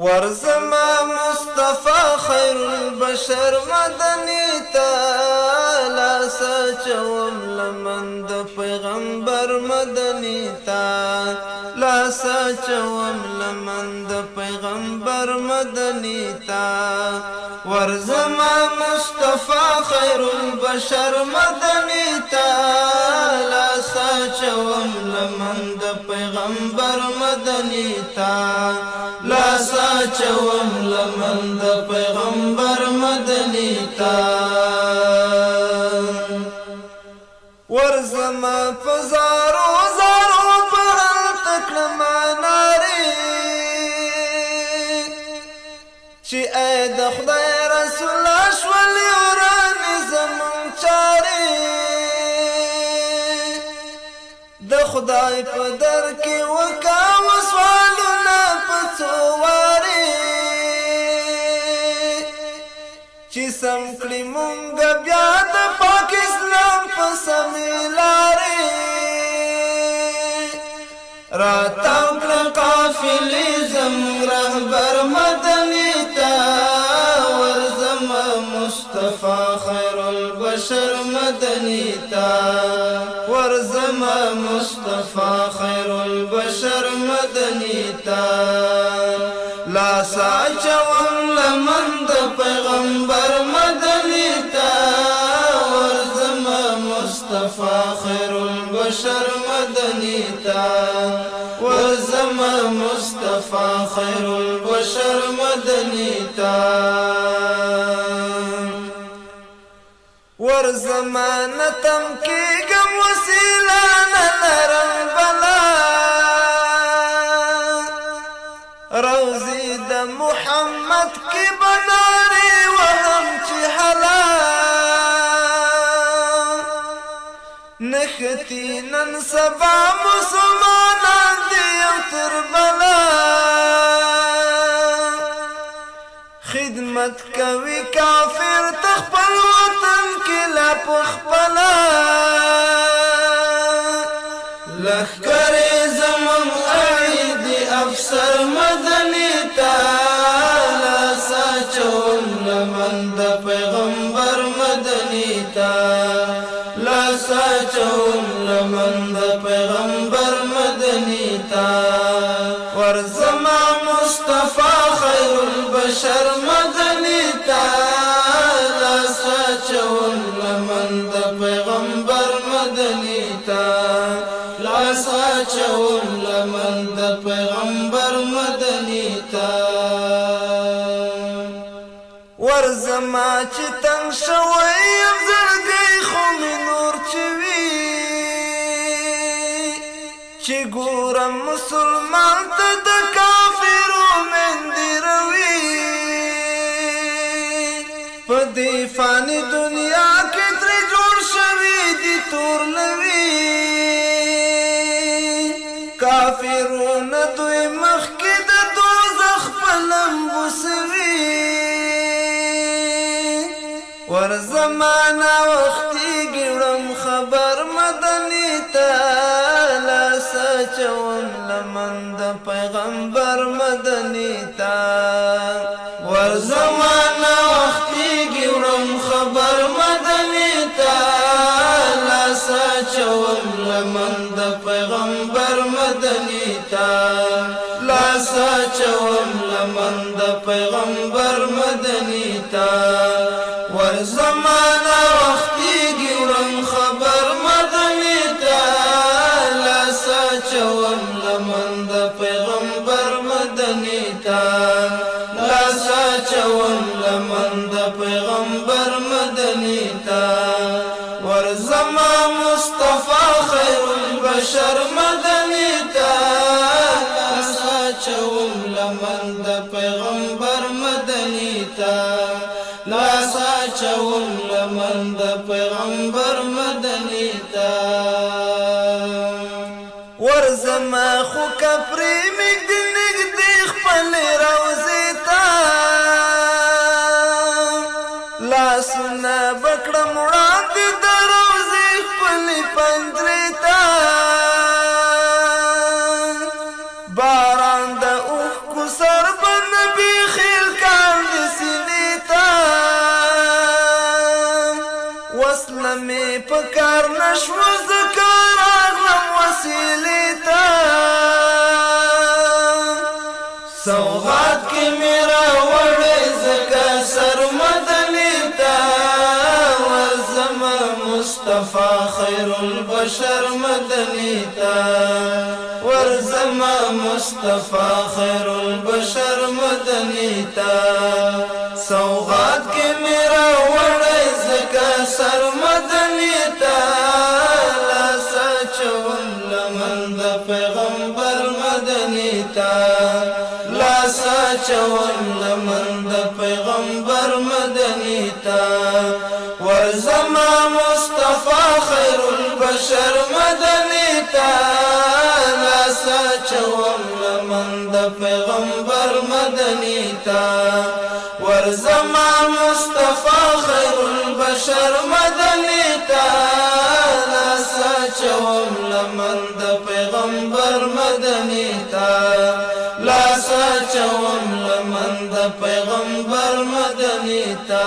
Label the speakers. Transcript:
Speaker 1: ورزما مصطفى خير البشر مدني تا لاسا چوم لمن د پیغمبر مدني تا لاسا چوم لمن د پیغمبر مدني تا ورزما مصطفى خير البشر مدني تا لاسا چوم لمن د پیغمبر مدني تا لاسا چوم لمن د پیغمبر مدني تا ورزما فزارو زارو پرل تکلما ناری چی اے د خدای رسول شولی ورانی زمون چاری د خدای په در کې وکا وسوالونه پڅواري چې سم کړی مونږ بیا د پاک اسلام په سمیلاري راتاو کړه قافلې زموږ رهبر مدني تا ورزما مصطفى خير البشر مدني تا ورزما مصطفى خير البشر مدني تا لاسا چوم لمن د پیغمبر مدني تا ورزما مصطفى خير البشر مدني تا ورزما مصطفى خير البشر مدني تا ورزما نتم کیگم وسیله نلرم بلا روزی د محمد کی بناری وهم چی حلا نختی نن سبا مسلمانان دیو تر بلا خدمت کوي کافر تخپل وطن کې لا پخپلا لخر زمون عید افسر مدني تا لاسا چوم لمن د پیغمبر مدني تا لاسا چوم لمن د پیغمبر مدني تا ورزما مصطفى خير البشر مدني تا لاسا چوم لمن د پیغمبر مدني تا لاسا چوم لمن د پیغمبر مدني تا ورزما چې تنگ شوی یم زړګی خو مې نور چوي چې ګورم مسلمان ته د کافرو مندې روي په دې فاني دنیا کې ترې جوړ شوي دي تور لوي کافرونه دوی مخکې د دوزخ په لمبو سوي ورزمانا وختي ګړم خبر مدني تا لاسا چوم لمن د پیغمبر مدني تا ورزمانا وختي ګړم خبر مدني تا لاسا چوم لمن د پیغمبر مدني تا لاسا چوم لمن د پیغمبر مدني تا ورزمانا وختي ګورم خبر مدني تا لاسا چوم لمن د پیغمبر مدني تا لاسا چوم لمن د پیغمبر مدني تا ورزما مصطفى خير البشر مدني تا لاسا چوم لمن د پیغمبر مدني تا لاسا چوم لمن د پیغمبر مدني تا ورزما خو کپری مګد نګدې خپل روزي تا لاسونه بکړم وړاندې د روزي خپل پنجرې تا باران د اوښکو سر بند سوغات کی میرا وڑی زکا سر مدنی تا ورزما مصطفی خیر البشر مدنی تا ورزما مصطفی خیر البشر مدنی تا سوغات کی میرا وڑی زکا سر مدنی تا لاسا چون لمن دا پیغمبر مدنی تا لاسا چون لمن دا پیغمبر مدنی تا ورزما مصطفی خیر البشر مدنی تا لاسا چون لمن دا پیغمبر مدنی تا ورزما مصطفی خیر البشر مدنی تا لاسا چون لمن دا پیغمبر مدنی تا لاسا چون لمن دا پیغمبر مدنی تا